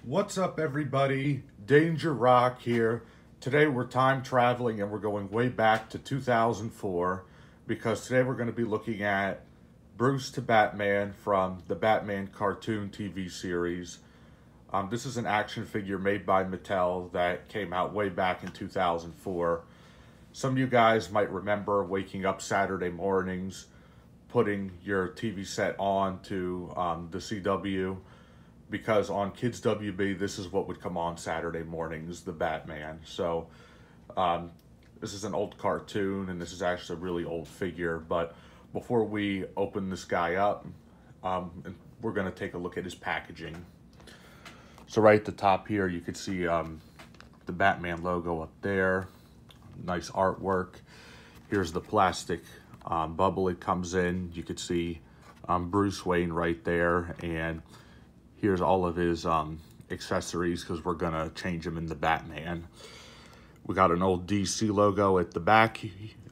What's up, everybody? Danger Rock here. Today we're time traveling and we're going way back to 2004 because today we're going to be looking at Bruce to Batman from the Batman cartoon TV series. This is an action figure made by Mattel that came out way back in 2004. Some of you guys might remember waking up Saturday mornings, putting your TV set on to the CW, because on Kids WB, this is what would come on Saturday mornings, the Batman. So this is an old cartoon, and this is actually a really old figure. But before we open this guy up, we're going to take a look at his packaging. So right at the top here, you can see the Batman logo up there. Nice artwork. Here's the plastic bubble it comes in. You could see Bruce Wayne right there, and here's all of his accessories because we're gonna change him in the Batman. We got an old DC logo at the back,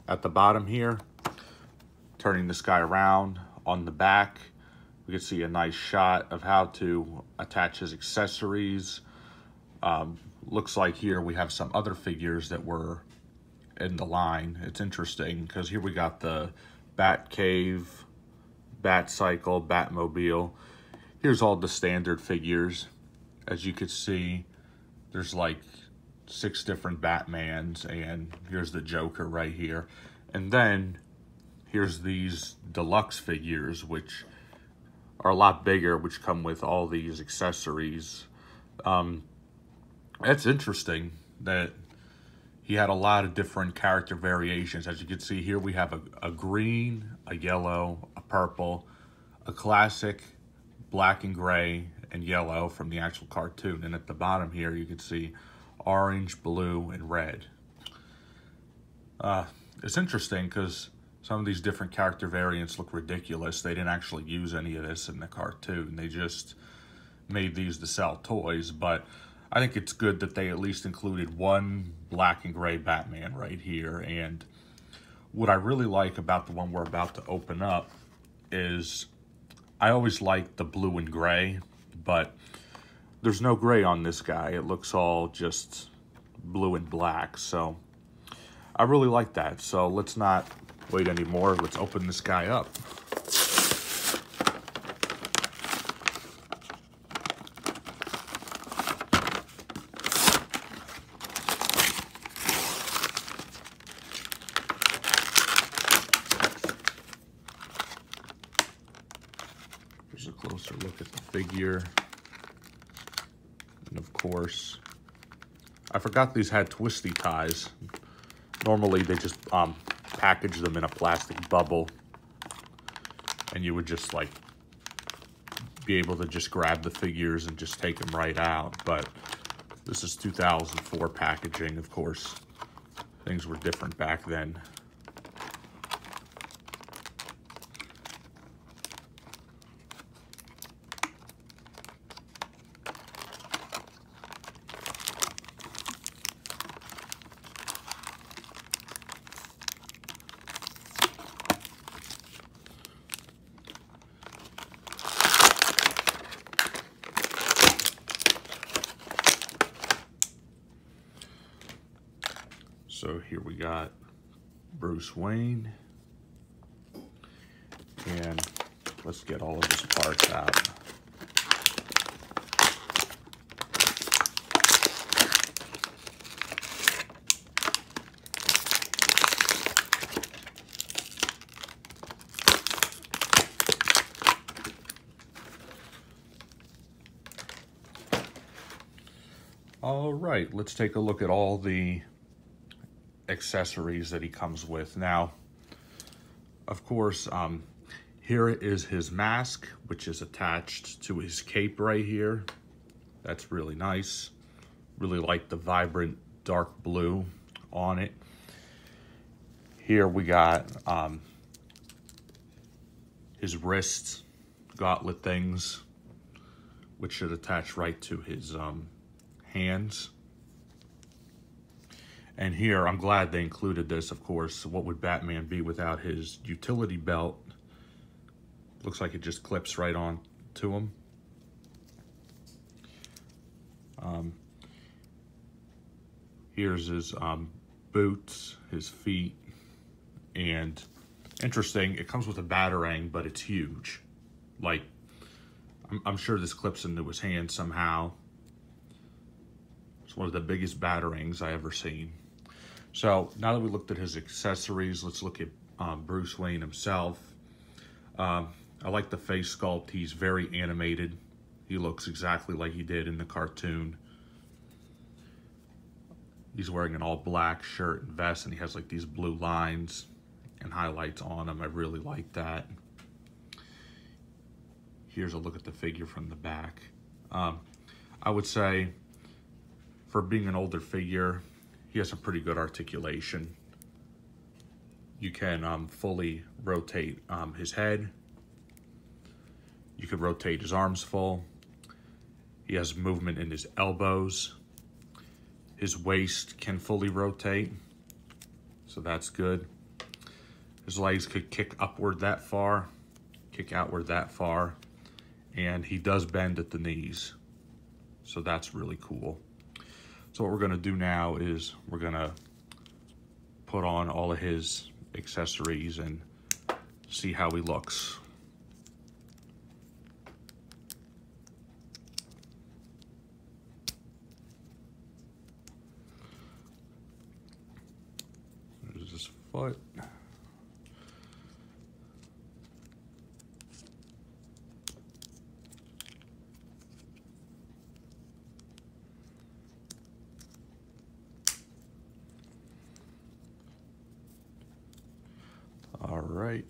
at the bottom here. Turning this guy around on the back, we can see a nice shot of how to attach his accessories. Looks like here we have some other figures that were in the line. It's interesting because here we got the Bat Cave, Bat Cycle, Batmobile. Here's all the standard figures. As you can see, there's like 6 different Batmans, and here's the Joker right here. And then here's these deluxe figures, which are a lot bigger, which come with all these accessories. That's interesting that he had a lot of different character variations. As you can see here, we have a green, a yellow, a purple, a classic, black and gray, and yellow from the actual cartoon. And at the bottom here, you can see orange, blue, and red. It's interesting because some of these different character variants look ridiculous. They didn't actually use any of this in the cartoon. They just made these to sell toys. But I think it's good that they at least included one black and gray Batman right here. And what I really like about the one we're about to open up is I always like the blue and gray, but there's no gray on this guy. It looks all just blue and black. So I really like that. So let's not wait anymore. Let's open this guy up. Here's a closer look at the figure. And of course, I forgot these had twisty ties. Normally they just package them in a plastic bubble, and you would just like be able to just grab the figures and just take them right out. But this is 2004 packaging. Of course, things were different back then. So here we got Bruce Wayne, and let's get all of his parts out. All right, let's take a look at all the accessories that he comes with. Now, of course, here is his mask, which is attached to his cape right here. That's really nice. Really like the vibrant dark blue on it. Here we got his wrist gauntlet things, which should attach right to his hands. And here, I'm glad they included this, of course. What would Batman be without his utility belt? Looks like it just clips right on to him. Here's his boots, his feet, and interesting, it comes with a batarang, but it's huge. Like, I'm sure this clips into his hand somehow. It's one of the biggest batarangs I ever seen. So now that we looked at his accessories, let's look at Bruce Wayne himself. I like the face sculpt. He's very animated. He looks exactly like he did in the cartoon. He's wearing an all black shirt and vest, and he has like these blue lines and highlights on him. I really like that. Here's a look at the figure from the back. I would say for being an older figure, he has a pretty good articulation. You can fully rotate his head. You could rotate his arms full. He has movement in his elbows. His waist can fully rotate, so that's good. His legs could kick upward that far, kick outward that far, and he does bend at the knees, so that's really cool. So what we're gonna do now is we're gonna put on all of his accessories and see how he looks. There's his foot. All right.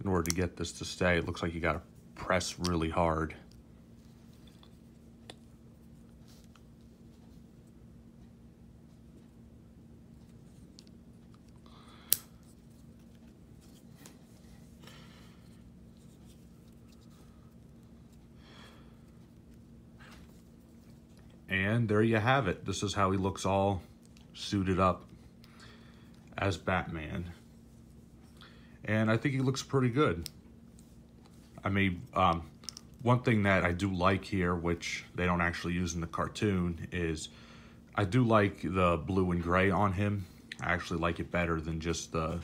In order to get this to stay, it looks like you got to press really hard. And there you have it. This is how he looks all suited up as Batman. And I think he looks pretty good. I mean, one thing that I do like here, which they don't actually use in the cartoon, is I do like the blue and gray on him. I actually like it better than just the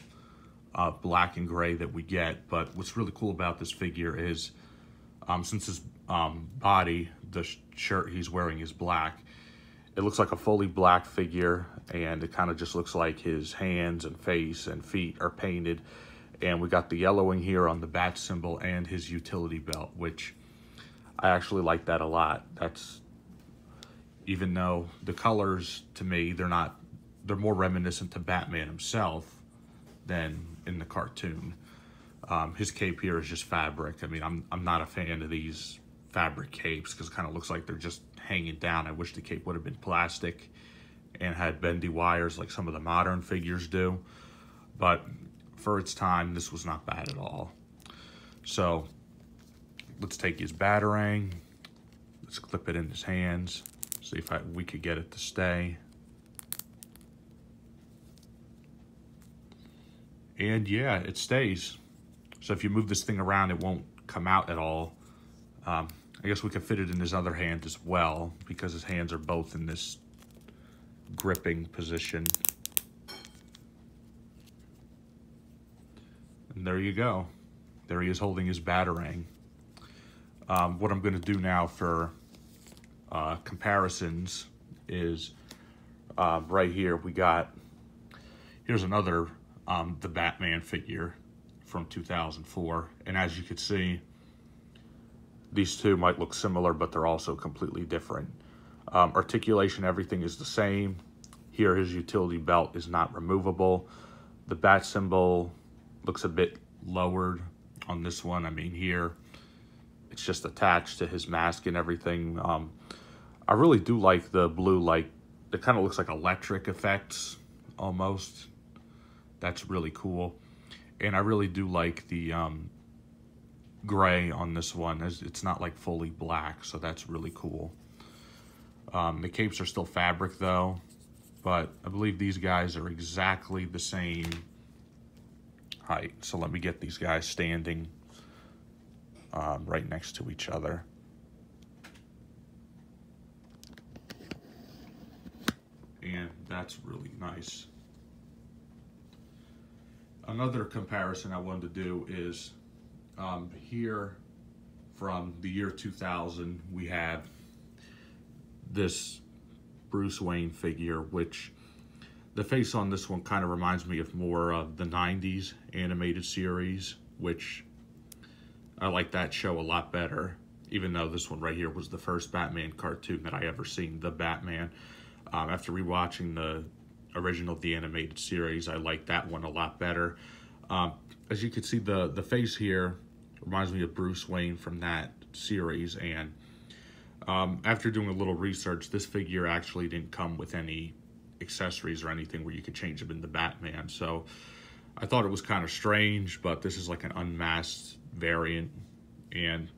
black and gray that we get. But what's really cool about this figure is since his body, the shirt he's wearing is black, it looks like a fully black figure, and it kind of just looks like his hands and face and feet are painted. And we got the yellowing here on the bat symbol and his utility belt, which I actually like that a lot. That's, even though the colors to me, they're more reminiscent to Batman himself than in the cartoon. His cape here is just fabric. I mean, I'm not a fan of these fabric capes because it kind of looks like they're just hanging down. I wish the cape would have been plastic and had bendy wires like some of the modern figures do. But for its time, this was not bad at all. So let's take his batarang. Let's clip it in his hands. See if we could get it to stay. And yeah, it stays. So if you move this thing around, it won't come out at all. I guess we can fit it in his other hand as well because his hands are both in this gripping position. And there you go. There he is holding his batarang. What I'm going to do now for comparisons is right here we got, here's another the Batman figure from 2004. And as you can see, these two might look similar, but they're also completely different. Articulation, everything is the same. Here, his utility belt is not removable. The bat symbol looks a bit lowered on this one. I mean, here, it's just attached to his mask and everything. I really do like the blue, like, it kind of looks like electric effects, almost. That's really cool. And I really do like the gray on this one. It's not like fully black, so that's really cool. The capes are still fabric though, but I believe these guys are exactly the same height. So let me get these guys standing right next to each other. And that's really nice. Another comparison I wanted to do is here from the year 2000, we have this Bruce Wayne figure, which the face on this one kind of reminds me of more of the 90s animated series, which I like that show a lot better, even though this one right here was the first Batman cartoon that I ever seen, The Batman. After rewatching the original The Animated Series, I like that one a lot better. As you can see, the face here reminds me of Bruce Wayne from that series, and after doing a little research, this figure actually didn't come with any accessories or anything where you could change him into Batman, so I thought it was kind of strange, but this is like an unmasked variant, and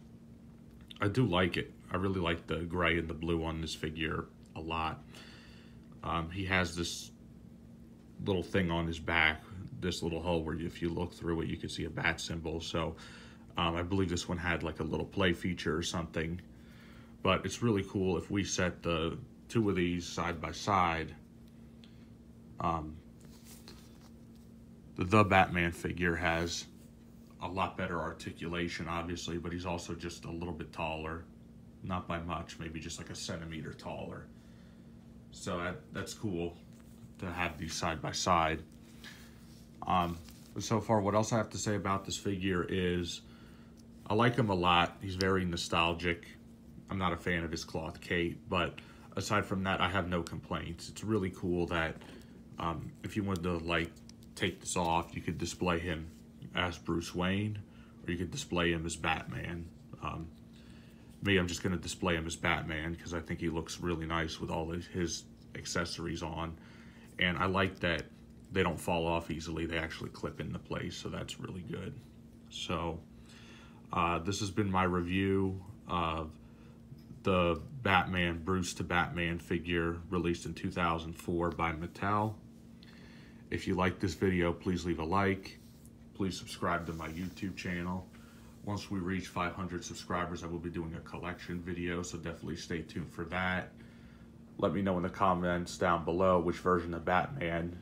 I do like it. I really like the gray and the blue on this figure a lot. He has this little thing on his back, this little hole where if you look through it, you can see a bat symbol. So I believe this one had like a little play feature or something. But it's really cool if we set the two of these side by side. The Batman figure has a lot better articulation, obviously, but he's also just a little bit taller. Not by much, maybe just like a centimeter taller. So that's cool to have these side by side. So far, what else I have to say about this figure is I like him a lot. He's very nostalgic. I'm not a fan of his cloth cape, but aside from that, I have no complaints. It's really cool that if you wanted to like take this off, you could display him as Bruce Wayne, or you could display him as Batman. Me, I'm just going to display him as Batman because I think he looks really nice with all his accessories on. And I like that they don't fall off easily. They actually clip into place, so that's really good. So this has been my review of the Batman Bruce to Batman figure released in 2004 by Mattel. If you like this video, please leave a like. Please subscribe to my YouTube channel. Once we reach 500 subscribers, I will be doing a collection video, so definitely stay tuned for that. Let me know in the comments down below which version of Batman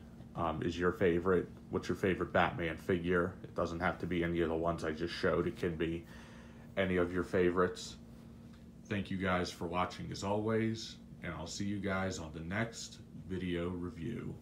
is your favorite. What's your favorite Batman figure? It doesn't have to be any of the ones I just showed. It can be any of your favorites. Thank you guys for watching as always, and I'll see you guys on the next video review.